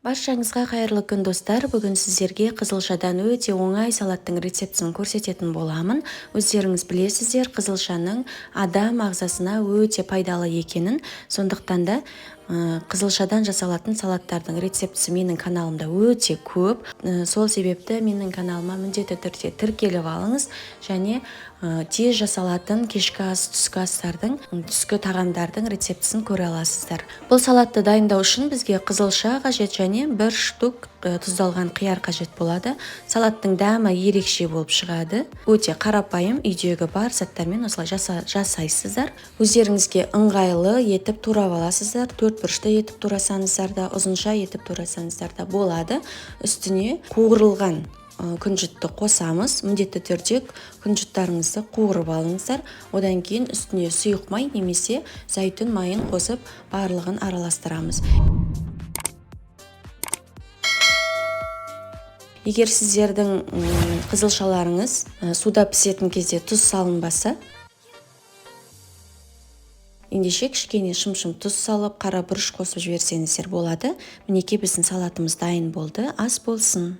Баршаңызға қайырлы күн достар. Бүгін сіздерге қызылшадан өте оңай салаттың рецептісін көрсететін боламын. Өздеріңіз білесіздер, қызылшаның адам ағзасына өте пайдалы екенін. Сондықтан да қызылшадан жасалатын салаттардың рецептісі менің каналымда өте көп. Сол себепті менің каналыма міндетті түрде тіркеліп алыңыз және тез жасалатын кешкі ас, түскі астардың, түскі тағамдардың рецептісін көре аласыздар. Бұл салатты дайындау үшін бізге қызылша қажет және бір штук тұздалған қияр қажет болады. Салаттың дәмі ерекше болып шығады. Өте қарапайым, үйдегі бар заттармен осылай жасайсыздар. Өздеріңізге ыңғайлы етіп турап аласыздар. 4 бұрышты етіп турасаңыздар да, ұзынша етіп турасаңыздар да болады. Үстіне қуырылған күнжітті қосамыз. Міндетті түрде күнжіттарыңызды қуырып алыңыздар. Одан кейін үстіне сұйық май немесе зәйтүн майын қосып барлығын араластырамыз. Егер сіздердің қызылшаларыңыз суда пісетін кезде тұз салынбаса, ендеше кішкене шым-шым тұз салып, қара бұрыш қосып жіберсеңіздер болады. Мінекей біздің салатымыз дайын болды. Ас болсын.